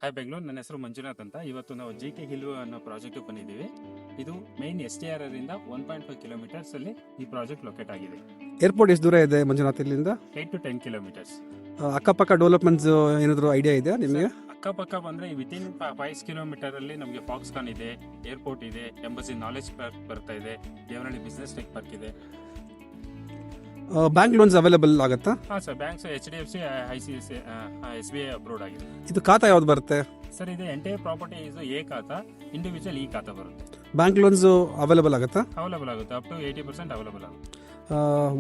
Hi Bengaluru, ನನ್ನ ಹೆಸರು ಮಂಜುನಾಥ್ ಅಂತ. ಇವತ್ತು ನಾವು GK ಹಿಲ್ ಅನ್ನೋ ಪ್ರಾಜೆಕ್ಟ್ ಬಂದಿದ್ದೀವಿ. ಇದು ಮೈನ್ STR ಇಂದ 1.5 ಕಿಲೋಮೀಟರ್ಸ್ ಅಲ್ಲಿ ಈ ಪ್ರಾಜೆಕ್ಟ್ ಲೊಕೇಟ್ ಆಗಿದೆ. ಏರ್ಪೋರ್ಟ್ ಎಷ್ಟು ದೂರ ಇದೆ ಮಂಜುನಾಥ್ ಇಲ್ಲಿಂದ? 8 to 10 ಕಿಲೋಮೀಟರ್ಸ್. ಅಕ್ಕಪಕ್ಕ ಡೆವಲಪ್ಮೆಂಟ್ಸ್ ಏನಾದರೂ ಐಡಿಯಾ ಇದೆಯಾ ನಿಮಗೆ? ಅಕ್ಕಪಕ್ಕ ಬಂದ್ರೆ ವಿತಿನ್ 5 ಕಿಲೋಮೀಟರ್ ಅಲ್ಲಿ ನಮಗೆ ಫಾಕ್ಸ್ಕಾನ್ ಇದೆ, ಏರ್ಪೋರ್ಟ್ ಇದೆ, ಎಂಬಸಿ ನಾಲೆಜ್ ಪಾರ್ಕ್ ಬರ್ತಾ ಇದೆ, ದೇವನಹಳ್ಳಿ ಬಿಸ್ನೆಸ್ ಟೆಕ್ ಪಾರ್ಕ್ ಇದೆ. ಬ್ಯಾಂಕ್ ಲೋನ್ಸ್ ಅವೈಲೇಬಲ್ ಆಗುತ್ತಾ? ಹಾಂ sir, banks HDFC, ICICI, SBI approved ಆಗಿದೆ. ಇದು ಖಾತಾ ಯಾವ್ದು ಬರುತ್ತೆ ಸರ್? ಇದು ಎಂಟೈರ್ ಪ್ರಾಪರ್ಟಿ ಇದು ಎ ಖಾತಾ, ಇಂಡಿವಿಜುವಲ್ ಈ ಖಾತಾ ಬರುತ್ತೆ. ಬ್ಯಾಂಕ್ ಲೋನ್ಸ್ ಅವೈಲೇಬಲ್ ಆಗುತ್ತಾ? ಅವೈಲೇಬಲ್ ಆಗುತ್ತೆ, ಅಪ್ ಟು 80% ಅವೈಲೇಬಲ್ ಆಗುತ್ತೆ.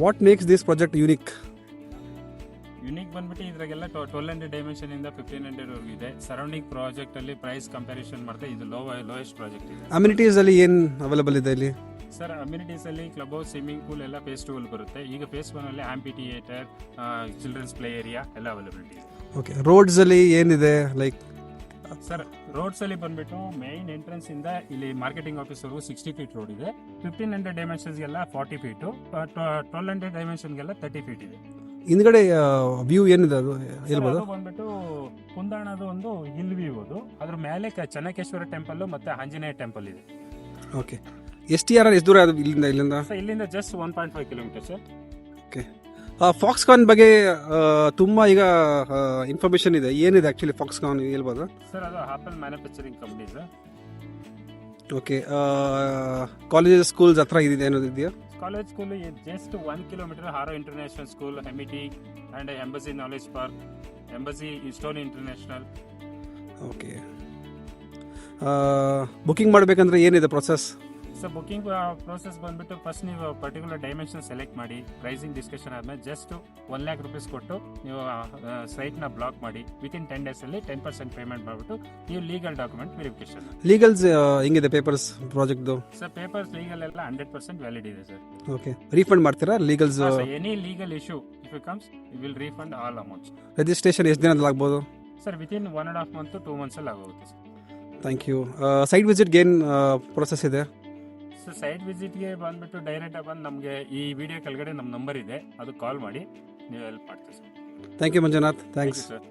What makes this project unique? Unique ಬಂದ್ಬಿಟ್ಟು ಇದ್ರಾಗೆಲ್ಲ 1200 ಡೈಮೆನ್ಷನ್ ಇಂದ 1500 ವರೆಗೂ ಇದೆ. ಸರೌಂಡಿಂಗ್ ಪ್ರಾಜೆಕ್ಟ್ ಅಲ್ಲಿ ಪ್ರೈಸ್ ಕಂಪ್ಯಾರಿಸನ್ ಮಾಡಿದ್ರೆ ಇದು ಲೋಯೆಸ್ಟ್ ಪ್ರಾಜೆಕ್ಟ್ ಇದೆ. ಅಮ್ಯುನಿಟೀಸ್ ಅಲ್ಲಿ ಏನು ಅವೈಲೇಬಲ್ ಇದೆ ಇಲ್ಲಿ? ಸರ್, ಅಮ್ಯುನಿಟೀಸ್ ಅಲ್ಲಿ ಕ್ಲಬ್ ಹೌಸ್, ಸ್ವಿಮ್ಮಿಂಗ್ ಪೂಲ್ ಎಲ್ಲ ಫೇಸ್ 2 ಅಲ್ಲಿ ಬರುತ್ತೆ. ಈಗ ಫೇಸ್ 1 ಅಲ್ಲಿ ಆಂಪಿ ಥಿಯೇಟರ್, ಚಿಲ್ಡ್ರನ್ಸ್ ಪ್ಲೇ ಏರಿಯಾ ಎಲ್ಲ ಅವೈಲಬಿಲಿಟಿ ಇದೆ. ಓಕೆ, ರೋಡ್ಸ್ ಅಲ್ಲಿ ಏನಿದೆ? ಲೈಕ್ ಸರ್, ರೋಡ್ಸ್ ಅಲ್ಲಿ ಬಂದ್ಬಿಟ್ಟು ಮೇನ್ ಎಂಟ್ರೆನ್ಸ್ ಇಂದ ಇಲ್ಲಿ ಮಾರ್ಕೆಟಿಂಗ್ ಆಫೀಸ್ ವರೆಗೂ 60 ಫೀಟ್ ರೋಡ್ ಇದೆ. 1500 ಡೈಮೆನ್ಷನ್ಸ್ಗೆಲ್ಲ 40 ಫೀಟು, 1200 ಡೈಮೆನ್ಷನ್ಗೆಲ್ಲ 30 ಫೀಟ್ ಇದೆ. ಹಿಂದ್ಗಡೆ ವ್ಯೂ ಏನಿದೆ ಅದು ಹೇಳ್ಬೋದು? ಅದು ಬಂದ್ಬಿಟ್ಟು ಕುಂದಾಣದು ಒಂದು ಹಿಲ್ ವ್ಯೂ. ಅದು ಅದ್ರ ಮೇಲೆ ಚೆನ್ನಕೇಶ್ವರ ಟೆಂಪಲ್ ಮತ್ತೆ ಆಂಜನೇಯ ಟೆಂಪಲ್ ಇದೆ. ಓಕೆ, STR ಎಷ್ಟು ದೂರ ಅದು ಇಲ್ಲಿಂದ? ಇಲ್ಲಿಂದ just 1.5 kilometre sir. Okay, Foxconn ಬಗ್ಗೆ ತುಂಬ ಈಗ ಇನ್ಫಾರ್ಮೇಶನ್ ಇದೆ. ಏನಿದೆ ಆ್ಯಕ್ಚುಲಿ ಫಾಕ್ಸ್ಕಾನ್ ಹೇಳ್ಬೋದಾ? ಸರ್, ಅದು Apple manufacturing company sir. Okay, colleges schools ಹತ್ರ ಇದೆ ಅನ್ನೋದು ಇದೆಯಾ? College school just 1 kilometre Harrow International School, ಹೆಮಿಟಿ and Embassy Knowledge Park, Embassy Stone International. Okay, booking ಮಾಡಬೇಕಂದ್ರೆ ಏನಿದೆ ಪ್ರೊಸೆಸ್? ಸೊ ಬುಕಿಂಗ್ ಪ್ರೋಸೆಸ್ ಬಂದ್ಬಿಟ್ಟು ಫಸ್ಟ್ ನೀವು ಪರ್ಟಿಕ್ಯುಲರ್ ಡೈಮೆನ್ಷನ್ ಸೆಲೆಕ್ಟ್ ಮಾಡಿ, ಪ್ರೈಸಿಂಗ್ ಡಿಸ್ಕಷನ್ ಆದ್ಮೇಲೆ ಜಸ್ಟ್ 1 lakh rupees ಕೊಟ್ಟು ನೀವು ಸೈಟ್ನ ಬ್ಲಾಕ್ ಮಾಡಿ ವಿತಿನ್ 10 days ಅಲ್ಲಿ 10% ಪೇಮೆಂಟ್ ಮಾಡಿಬಿಟ್ಟು ನೀವು ಲೀಗಲ್ ಡಾಕ್ಯುಮೆಂಟ್ ವೆರಿಫಿಕೇಶನ್. ಲೀಗಲ್ಸ್ ಹೆಂಗಿದೆ ಪೇಪರ್ಸ್ ಪ್ರಾಜೆಕ್ಟ್ದು? ಸರ್, ಪೇಪರ್ಸ್ ಲೀಗಲ್ ಎಲ್ಲ 100% ವ್ಯಾಲಿಡ್ ಇದೆ ಸರ್. ಓಕೆ, ರೀಫಂಡ್ ಮಾಡ್ತೀರಾ legals? Any legal issue if it comes we will refund all amounts. Registration ಎಷ್ಟು ದಿನದಲ್ಲಿ ಆಗ್ಬೋದು? Sir, within 1.5 month to 2 months ಅಲ್ಲಿ ಆಗೋಗುತ್ತೆ ಸರ್. Thank you. ಸೈಟ್ ವಿಸಿಟ್ಗೆ ಏನು ಪ್ರೊಸೆಸ್ ಇದೆ? ಸೊ ಸೈಟ್ ವಿಸಿಟ್ಗೆ ಬಂದ್ಬಿಟ್ಟು ಡೈರೆಕ್ಟಾಗಿ ಬಂದು ನಮಗೆ ಈ ವಿಡಿಯೋ ಕೆಳಗಡೆ ನಮ್ಮ ನಂಬರ್ ಇದೆ, ಅದು ಕಾಲ್ ಮಾಡಿ ನೀವು ಹೆಲ್ಪ್ ಮಾಡ್ತೀವಿ sir. Thank you Manjunath. Thanks sir.